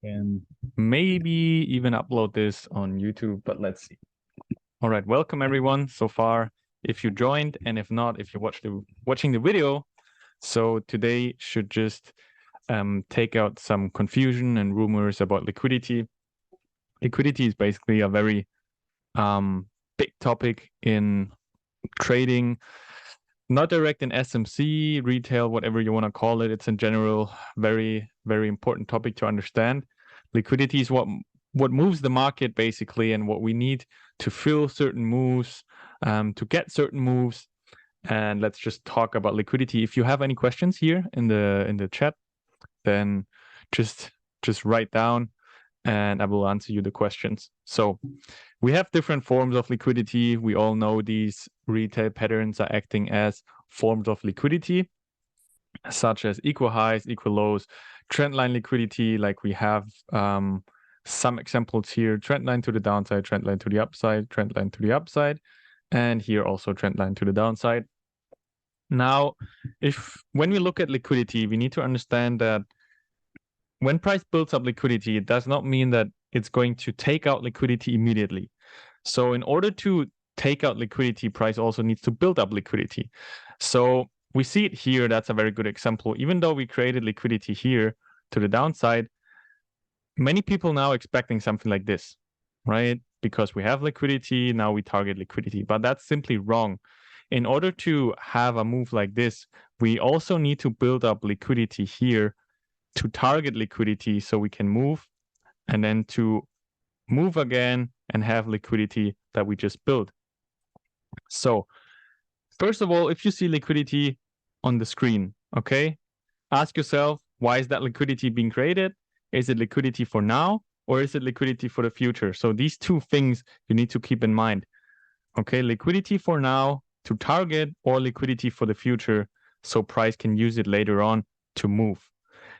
And maybe even upload this on YouTube, but let's see. All right, welcome everyone so far. If you joined, and if not, if you're watching the video, so today should just take out some confusion and rumors about liquidity. Liquidity is basically a very big topic in trading, not direct in SMC, retail, whatever you want to call it. It's in general very, very important topic to understand. Liquidity is what moves the market basically, and what we need to fill certain moves, to get certain moves. And let's just talk about liquidity. If you have any questions here in the chat, then just write down and I will answer you the questions. So we have different forms of liquidity. We all know these retail patterns are acting as forms of liquidity, such as equal highs, equal lows, trendline liquidity, like we have some examples here: trendline to the downside, trendline to the upside, trendline to the upside, and here also trendline to the downside. Now, when we look at liquidity, we need to understand that when price builds up liquidity, it does not mean that it's going to take out liquidity immediately. So in order to take out liquidity, price also needs to build up liquidity. So we see it here. That's a very good example. Even though we created liquidity here to the downside, many people now expecting something like this, right? Because we have liquidity, now we target liquidity, but that's simply wrong. In order to have a move like this, we also need to build up liquidity here to target liquidity so we can move, and then to move again and have liquidity that we just built. So first of all, if you see liquidity on the screen, okay, ask yourself, why is that liquidity being created? Is it liquidity for now, or is it liquidity for the future? So these two things you need to keep in mind. Okay, liquidity for now to target, or liquidity for the future so price can use it later on to move.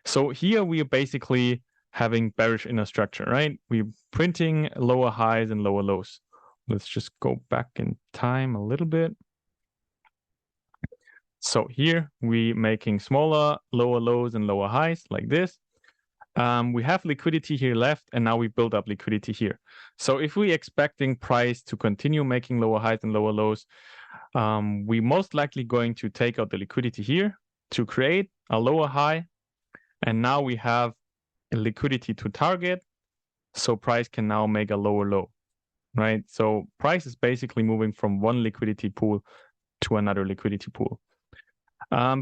So here we are basically having bearish inner structure, right? We're printing lower highs and lower lows. Let's just go back in time a little bit. So here we making smaller, lower lows and lower highs like this. We have liquidity here left, and now we build up liquidity here. So if we're expecting price to continue making lower highs and lower lows, we most likely going to take out the liquidity here to create a lower high. And now we have a liquidity to target, so price can now make a lower low, right? So price is basically moving from one liquidity pool to another liquidity pool.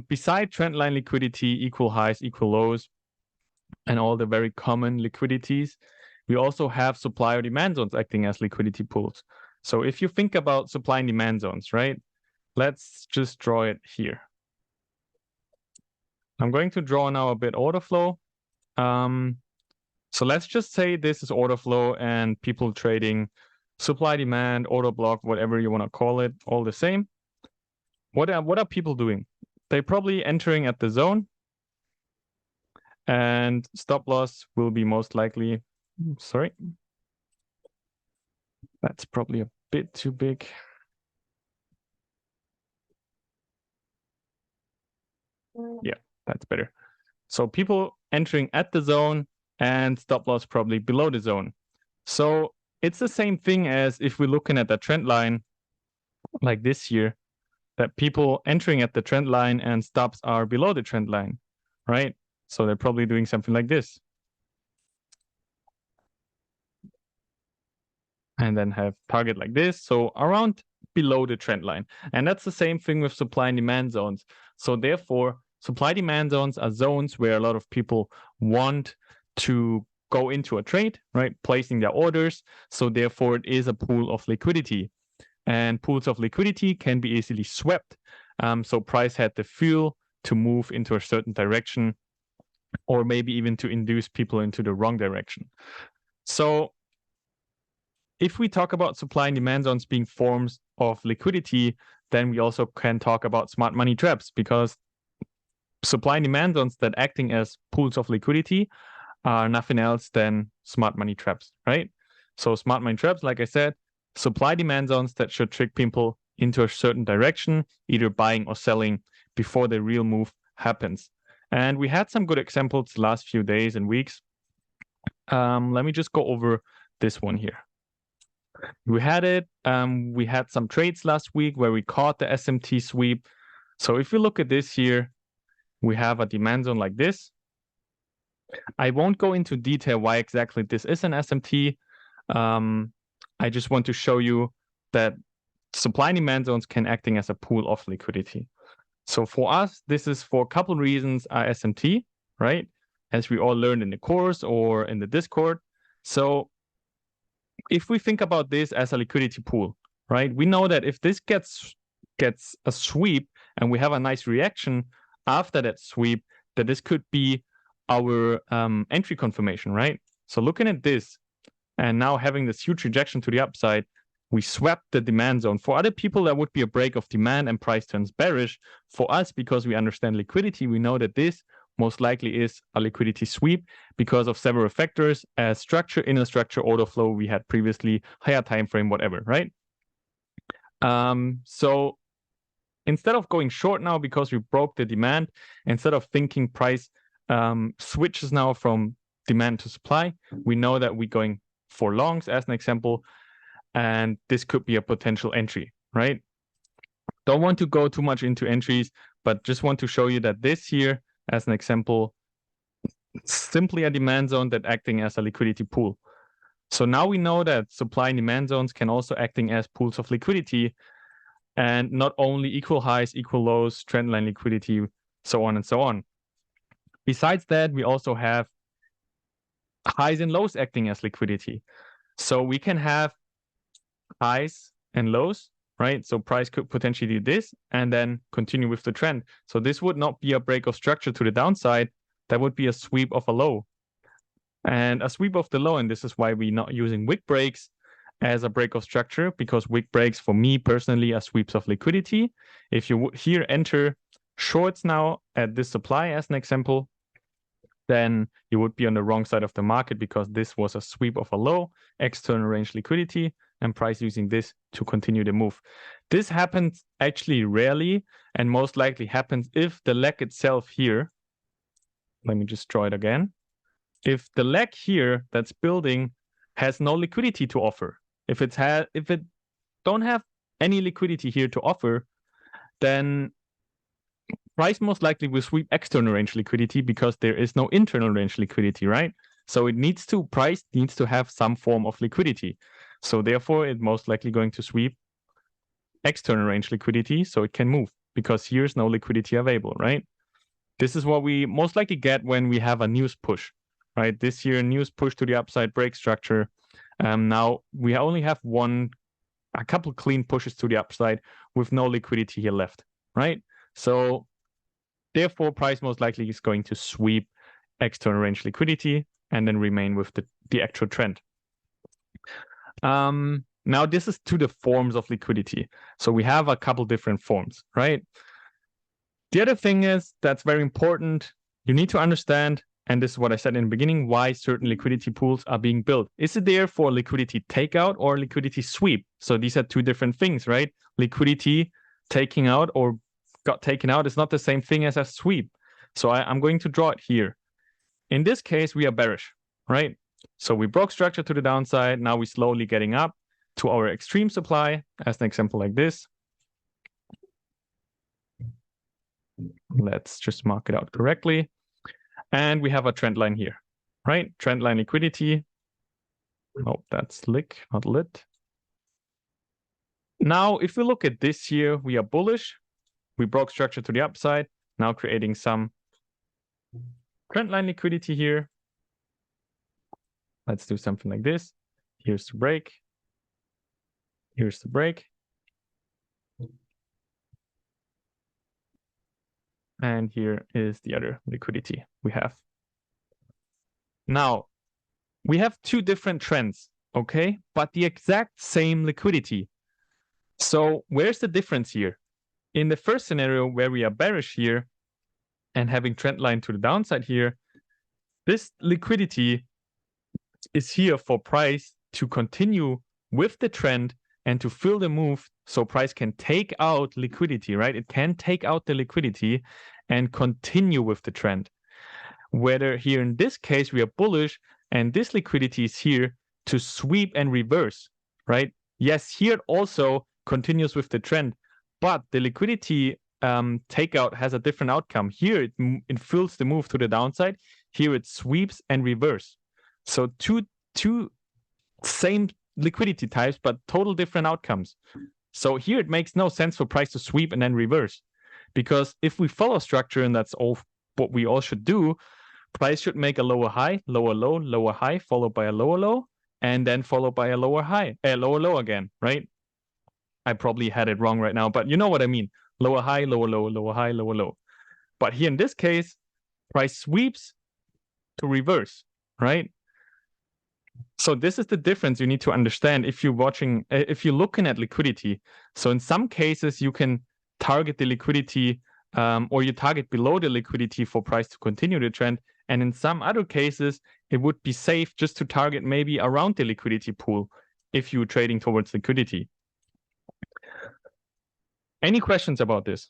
Beside trendline liquidity, equal highs, equal lows, and all the very common liquidities, we also have supply or demand zones acting as liquidity pools. So if you think about supply and demand zones, right? Let's just draw it here. I'm going to draw now a bit order flow. So let's just say this is order flow and people trading supply, demand, order block, whatever you want to call it, all the same. What are people doing? They're probably entering at the zone, and stop loss will be most likely, sorry, that's probably a bit too big. Yeah, that's better. So people entering at the zone and stop loss probably below the zone. So it's the same thing as if we're looking at the trend line like this here, that people entering at the trend line and stops are below the trend line, right? So they're probably doing something like this. And then have target like this. So around below the trend line. And that's the same thing with supply and demand zones. So therefore, supply demand zones are zones where a lot of people want to go into a trade, right? Placing their orders. So therefore, it is a pool of liquidity. And pools of liquidity can be easily swept. So price had the fuel to move into a certain direction, or maybe even to induce people into the wrong direction. So if we talk about supply and demand zones being forms of liquidity, then we also can talk about smart money traps, because supply and demand zones that acting as pools of liquidity are nothing else than smart money traps, right? So smart money traps, like I said, supply demand zones that should trick people into a certain direction, either buying or selling before the real move happens. And we had some good examples the last few days and weeks. let me just go over this one here. We had it. We had some trades last week where we caught the SMT sweep. So if you look at this here, we have a demand zone like this. I won't go into detail why exactly this is an SMT. I just want to show you that supply and demand zones can acting as a pool of liquidity. So for us, this is for a couple reasons SMT, right? As we all learned in the course or in the Discord. So if we think about this as a liquidity pool, right? We know that if this gets a sweep and we have a nice reaction after that sweep, that this could be our entry confirmation, right? So looking at this and now having this huge rejection to the upside, we swept the demand zone. For other people, that would be a break of demand and price turns bearish. For us, because we understand liquidity, we know that this most likely is a liquidity sweep because of several factors, as structure, inner structure, order flow we had previously, higher time frame, whatever, right? So instead of going short now because we broke the demand, instead of thinking price switches now from demand to supply, we know that we're going for longs as an example, and this could be a potential entry, right? Don't want to go too much into entries, but just want to show you that this here, as an example, simply a demand zone that acting as a liquidity pool. So now we know that supply and demand zones can also acting as pools of liquidity, and not only equal highs, equal lows, trendline liquidity, so on and so on. Besides that, we also have highs and lows acting as liquidity. So we can have highs and lows, right? So price could potentially do this and then continue with the trend. So this would not be a break of structure to the downside. That would be a sweep of a low. And a sweep of the low, and this is why we're not using wick breaks as a break of structure, because wick breaks for me personally are sweeps of liquidity. If you would here enter shorts now at this supply as an example, then you would be on the wrong side of the market because this was a sweep of a low, external range liquidity, and price using this to continue the move. This happens actually rarely and most likely happens if the leg itself here, let me just draw it again. If the leg here that's building has no liquidity to offer, if it don't have any liquidity here to offer, then price most likely will sweep external range liquidity because there is no internal range liquidity, right? So price needs to have some form of liquidity. So therefore, it's most likely going to sweep external range liquidity so it can move because here's no liquidity available, right? This is what we most likely get when we have a news push, right? This here, news push to the upside, break structure. Now we only have a couple clean pushes to the upside with no liquidity here left, right? So therefore, price most likely is going to sweep external range liquidity and then remain with the actual trend. Now this is to the forms of liquidity. So we have a couple different forms, right? The other thing is that's very important. You need to understand, and this is what I said in the beginning, why certain liquidity pools are being built. Is it there for liquidity takeout or liquidity sweep? So these are two different things, right? Liquidity taking out or got taken out is not the same thing as a sweep. So I'm going to draw it here. In this case, we are bearish, right? So we broke structure to the downside. Now we're slowly getting up to our extreme supply, as an example like this. Let's just mark it out correctly. And we have a trend line here, right? Trend line liquidity. Oh, that's lick, not lit. Now, if we look at this here, we are bullish. We broke structure to the upside, now creating some trend line liquidity here. Let's do something like this. Here's the break. Here's the break. And here is the other liquidity we have. Now, we have two different trends, okay? But the exact same liquidity. So where's the difference here? In the first scenario where we are bearish here and having trend line to the downside here, this liquidity is here for price to continue with the trend and to fill the move so price can take out liquidity, right? It can take out the liquidity and continue with the trend. Whether here in this case we are bullish And this liquidity is here to sweep and reverse, right? Yes, here it also continues with the trend, but the liquidity takeout has a different outcome. Here it fills the move to the downside. Here it sweeps and reverse. So two same liquidity types, but total different outcomes. So here it makes no sense for price to sweep and then reverse, because if we follow structure, and that's all what we all should do, price should make a lower high, lower low, lower high, followed by a lower low, and then followed by a lower high, a lower low again, right? I probably had it wrong right now, but you know what I mean. Lower high, lower low, lower high, lower low. But here in this case, price sweeps to reverse, right? So this is the difference you need to understand if you're looking at liquidity. So in some cases, you can target the liquidity or you target below the liquidity for price to continue the trend. And in some other cases, it would be safe just to target maybe around the liquidity pool if you're trading towards liquidity. Any questions about this?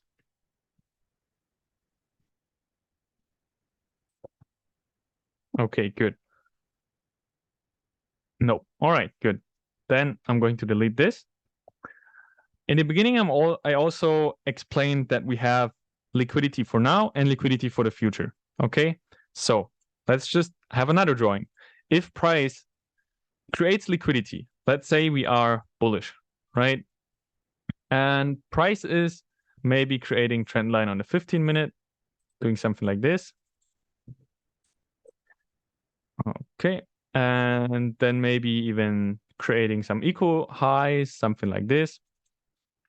Okay, good. No. All right, good. Then I'm going to delete this. In the beginning, I also explained that we have liquidity for now and liquidity for the future. Okay, so let's just have another drawing. If price creates liquidity, let's say we are bullish, right? And price is maybe creating trend line on the 15-minute, doing something like this. Okay, and then maybe even creating some equal highs, something like this.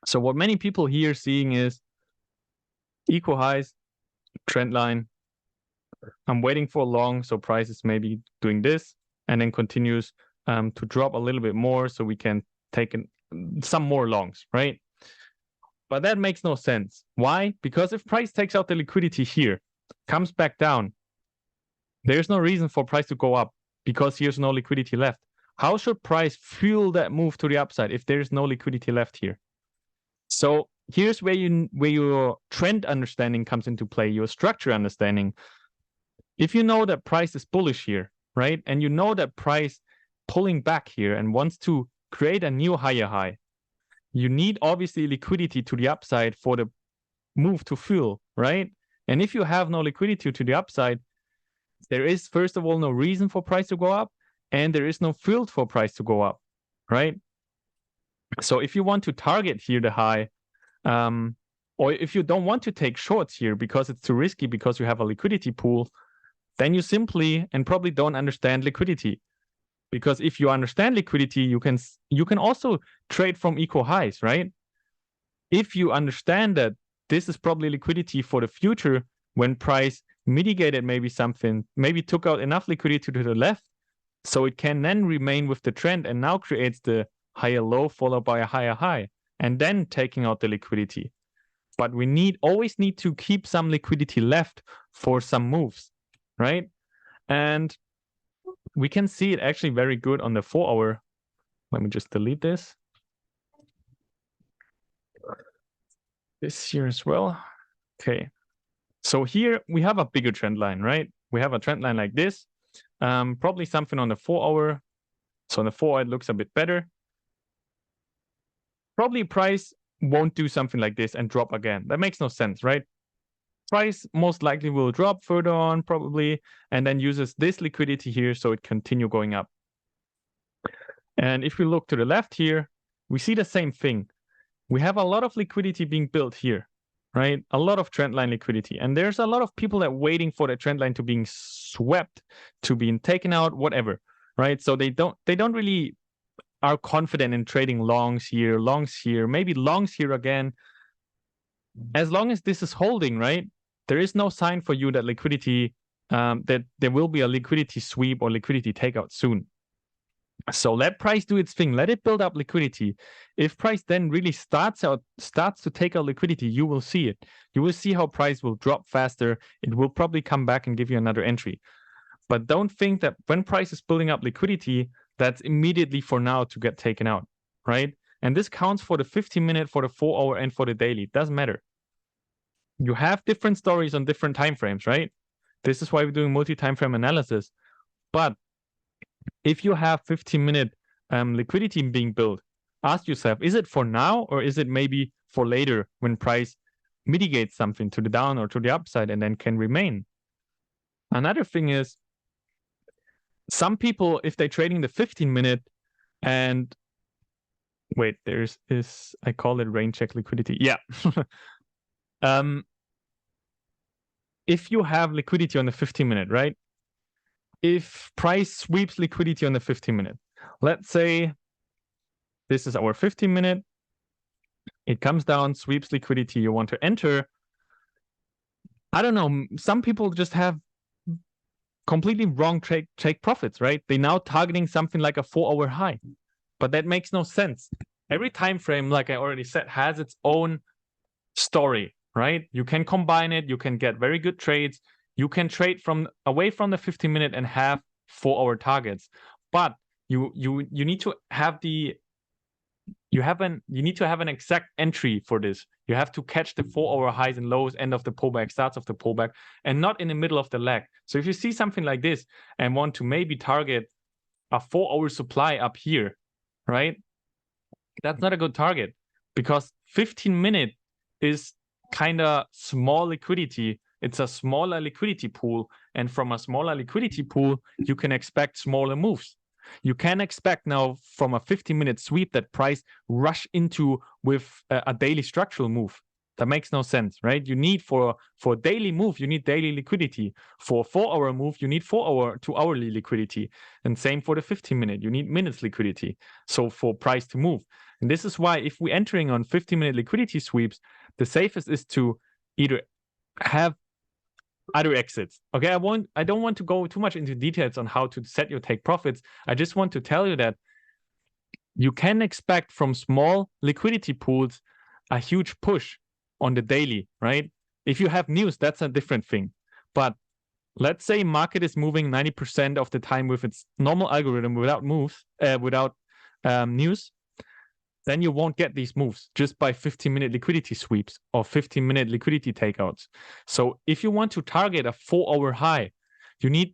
So what many people here seeing is equal highs, trend line. I'm waiting for long, so price is maybe doing this and then continues to drop a little bit more so we can take some more longs, right? But that makes no sense. Why? Because if price takes out the liquidity here, comes back down, there's no reason for price to go up because here's no liquidity left. How should price fuel that move to the upside if there's no liquidity left here? So here's where your trend understanding comes into play, your structure understanding. If you know that price is bullish here, right? And you know that price pulling back here and wants to create a new higher high, you need obviously liquidity to the upside for the move to fuel, right? And if you have no liquidity to the upside, there is, first of all, no reason for price to go up, and there is no field for price to go up, right? So if you want to target here the high, or if you don't want to take shorts here because it's too risky because you have a liquidity pool, then you simply and probably don't understand liquidity. Because if you understand liquidity, you can also trade from equal highs, right? If you understand that this is probably liquidity for the future when price mitigated maybe something, maybe took out enough liquidity to the left, so it can then remain with the trend and now creates the higher low followed by a higher high, and then taking out the liquidity. But we always need to keep some liquidity left for some moves, right? And we can see it actually very good on the 4-hour. Let me just delete this. This here as well. Okay. So here we have a bigger trend line, right? We have a trend line like this. Probably something on the 4-hour. So on the 4-hour, it looks a bit better. Probably price won't do something like this and drop again. That makes no sense, right? Price most likely will drop further on probably, and then uses this liquidity here so it continue going up. And if we look to the left here, we see the same thing. We have a lot of liquidity being built here, right? A lot of trend line liquidity. And there's a lot of people that waiting for the trend line to being swept, to being taken out, whatever, right? So they don't really are confident in trading longs here, maybe longs here again. As long as this is holding, right? There is no sign for you that liquidity, that there will be a liquidity sweep or liquidity takeout soon. So let price do its thing. Let it build up liquidity. If price then really starts to take out liquidity, you will see it. You will see how price will drop faster. It will probably come back and give you another entry. But don't think that when price is building up liquidity, that's immediately for now to get taken out, right? And this counts for the 15-minute, for the 4-hour, and for the daily. It doesn't matter. You have different stories on different time frames, right? This is why we're doing multi-time frame analysis. But if you have 15-minute liquidity being built, ask yourself, is it for now or is it maybe for later when price mitigates something to the down or to the upside and then can remain? Another thing is, some people, if they're trading the 15-minute and wait, I call it rain check liquidity. Yeah. If you have liquidity on the 15-minute, right? If price sweeps liquidity on the 15-minute, let's say this is our 15-minute, it comes down, sweeps liquidity, you want to enter. I don't know, some people just have completely wrong take profits, right? They're now targeting something like a 4-hour high, but that makes no sense. Every time frame, like I already said, has its own story, right? You can combine it, you can get very good trades, you can trade from away from the 15-minute and have 4-hour targets, but you need to have you need to have an exact entry for this. You have to catch the 4-hour highs and lows, end of the pullback, starts of the pullback, and not in the middle of the leg. So if you see something like this and want to maybe target a 4-hour supply up here, right? That's not a good target, because 15-minute is kind of small liquidity. It's a smaller liquidity pool, and from a smaller liquidity pool, you can expect smaller moves. You can expect now from a 15-minute sweep that price rush into with a daily structural move. That makes no sense, right? You need for daily move, you need daily liquidity. For 4-hour move, you need 4-hour to hourly liquidity. And same for the 15-minute, you need minutes liquidity. So for price to move. And this is why if we're entering on 15-minute liquidity sweeps, the safest is to either have other exits. Okay, I don't want to go too much into details on how to set your take profits. I just want to tell you that you can expect from small liquidity pools a huge push on the daily, right? If you have news, that's a different thing. But let's say market is moving 90% of the time with its normal algorithm without moves, without news, then you won't get these moves just by 15-minute liquidity sweeps or 15-minute liquidity takeouts. So if you want to target a 4-hour high, you need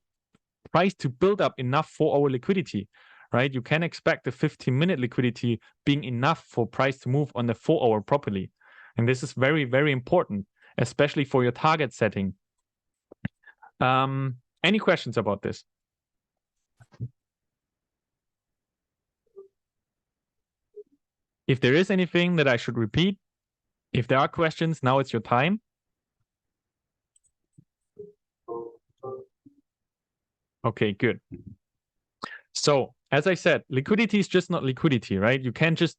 price to build up enough 4-hour liquidity, right? You can expect the 15-minute liquidity being enough for price to move on the 4-hour properly. And this is very, very important, especially for your target setting. Any questions about this? If there is anything that I should repeat, if there are questions, now it's your time. Okay, good. So as I said, liquidity is just not liquidity, right? You can't just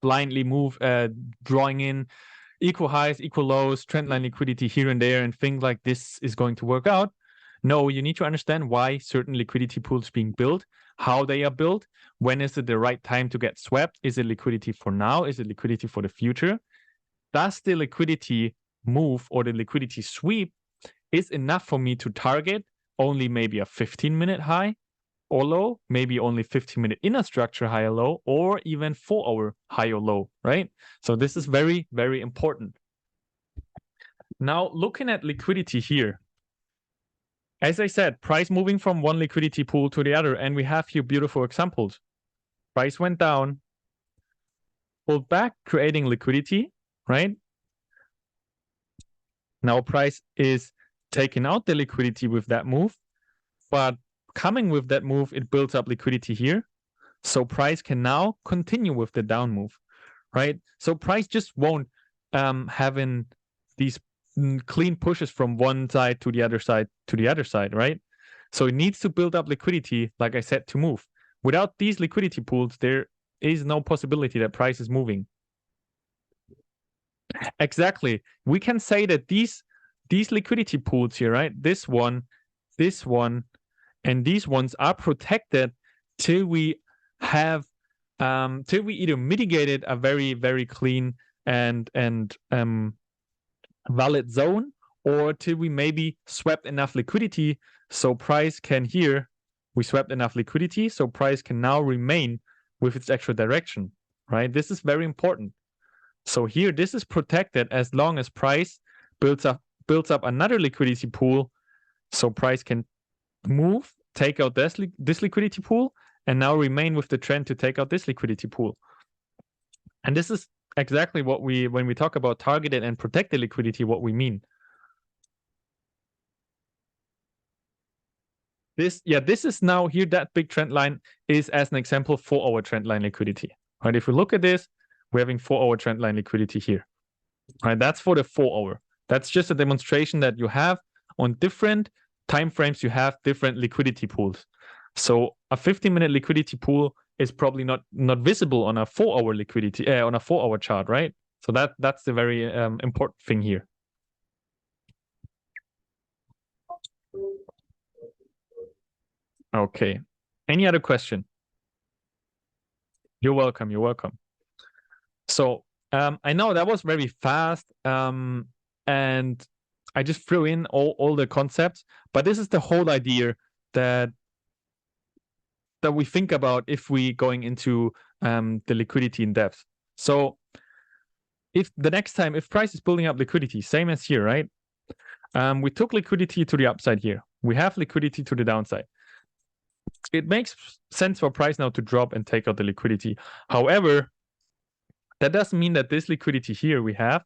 blindly move, drawing in equal highs, equal lows, trendline liquidity here and there, and think like this is going to work out. No, you need to understand why certain liquidity pools being built, how they are built, when is it the right time to get swept? Is it liquidity for now? Is it liquidity for the future? Does the liquidity move or the liquidity sweep is enough for me to target only maybe a 15-minute high or low, maybe only 15-minute inner structure high or low, or even 4-hour high or low, right? So this is very, very important. Now, looking at liquidity here, as I said, price moving from one liquidity pool to the other, and we have here beautiful examples. Price went down, pulled back, creating liquidity, right? Now price is taking out the liquidity with that move, but coming with that move, it builds up liquidity here. So price can now continue with the down move, right? So price just won't having these clean pushes from one side to the other side to the other side, right? So it needs to build up liquidity, like I said, to move. Without these liquidity pools, there is no possibility that price is moving. Exactly. We can say that these liquidity pools here, right? This one, and these ones are protected till we have till we either mitigated a very, very clean and valid zone, or till we maybe swept enough liquidity so price can here, we swept enough liquidity so price can now remain with its actual direction, right? This is very important. So here, this is protected as long as price builds up another liquidity pool so price can move take out this liquidity pool, and now remain with the trend to take out this liquidity pool. And this is exactly what when we talk about targeted and protected liquidity, what we mean. This is now here, that big trend line is, as an example, 4-hour trend line liquidity. Right? If we look at this, we're having 4-hour trend line liquidity here. Right? That's for the 4-hour. That's just a demonstration that you have on different time frames, you have different liquidity pools. So a 15-minute liquidity pool is probably not visible on a 4-hour liquidity on a 4-hour chart, right? So that's the very important thing here. Okay. Any other question? You're welcome. You're welcome. So I know that was very fast, and I just threw in all the concepts, but this is the whole idea that we think about if we going into the liquidity in depth. So if the next time, if price is building up liquidity, same as here, right? We took liquidity to the upside here. We have liquidity to the downside. It makes sense for price now to drop and take out the liquidity. However, that doesn't mean that this liquidity here we have,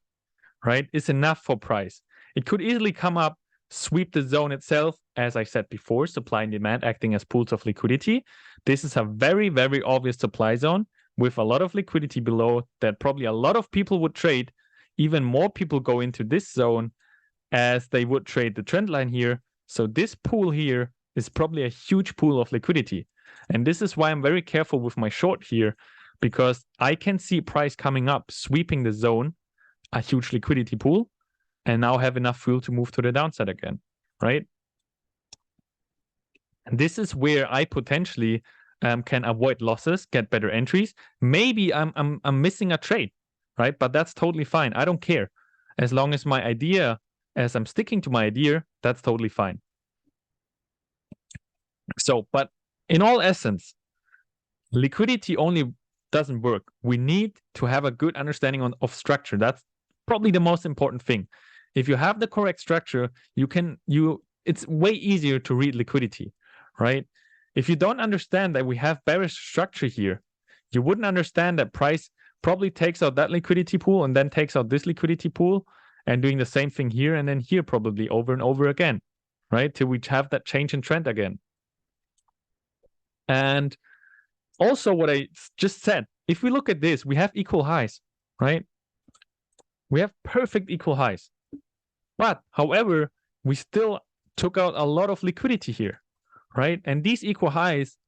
right, is enough for price. It could easily come up, sweep the zone itself, as I said before, supply and demand acting as pools of liquidity. This is a very, very obvious supply zone with a lot of liquidity below that probably a lot of people would trade. Even more people go into this zone as they would trade the trend line here. So this pool here is probably a huge pool of liquidity. And this is why I'm very careful with my short here, because I can see price coming up, sweeping the zone, a huge liquidity pool, and now have enough fuel to move to the downside again, right? And this is where I potentially can avoid losses, get better entries. Maybe I'm missing a trade, right? But that's totally fine. I don't care. As long as my idea, as I'm sticking to my idea, that's totally fine. So, but in all essence, liquidity only doesn't work. We need to have a good understanding of structure. That's probably the most important thing. If you have the correct structure, it's way easier to read liquidity, right? If you don't understand that we have bearish structure here, you wouldn't understand that price probably takes out that liquidity pool and then takes out this liquidity pool and doing the same thing here and then here probably over and over again, right? Till we have that change in trend again. And also what I just said, if we look at this, we have equal highs, right? We have perfect equal highs. But however, we still took out a lot of liquidity here, right? And these equal highs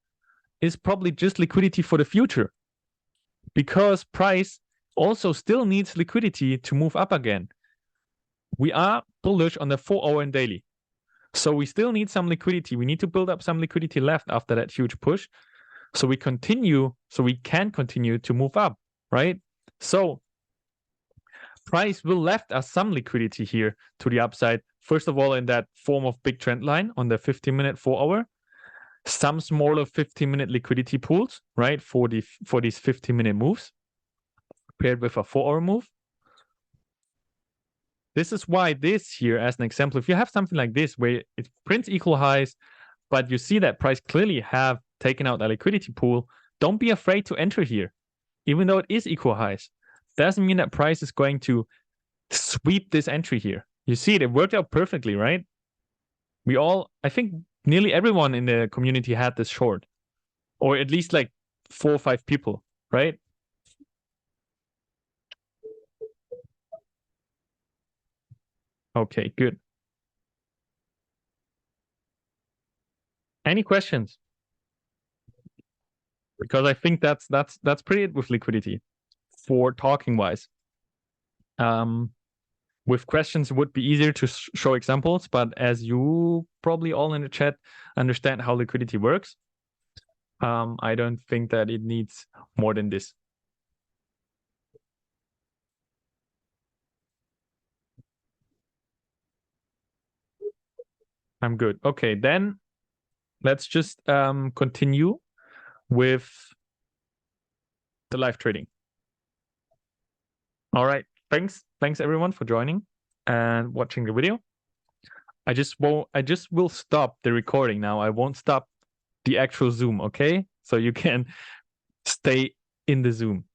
is probably just liquidity for the future, because price also still needs liquidity to move up again. We are bullish on the 4-hour and daily. So we still need some liquidity. We need to build up some liquidity left after that huge push. So we can continue to move up, right? So price will left us some liquidity here to the upside. First of all, in that form of big trend line on the 15-minute 4-hour, some smaller 15-minute liquidity pools, right? For these 15-minute moves paired with a 4-hour move. This is why this here, as an example, if you have something like this where it prints equal highs, but you see that price clearly have taken out a liquidity pool, don't be afraid to enter here. Even though it is equal highs, doesn't mean that price is going to sweep this entry here. You see it worked out perfectly, right? I think nearly everyone in the community had this short, or at least like 4 or 5 people, right? Okay, good. Any questions? Because I think that's pretty it with liquidity for talking wise. With questions, it would be easier to show examples, but as you probably all in the chat understand how liquidity works, I don't think that it needs more than this. I'm good. Okay, then let's just continue with the live trading. All right, thanks everyone for joining and watching the video. I just will stop the recording now. I won't stop the actual Zoom, okay? So you can stay in the Zoom.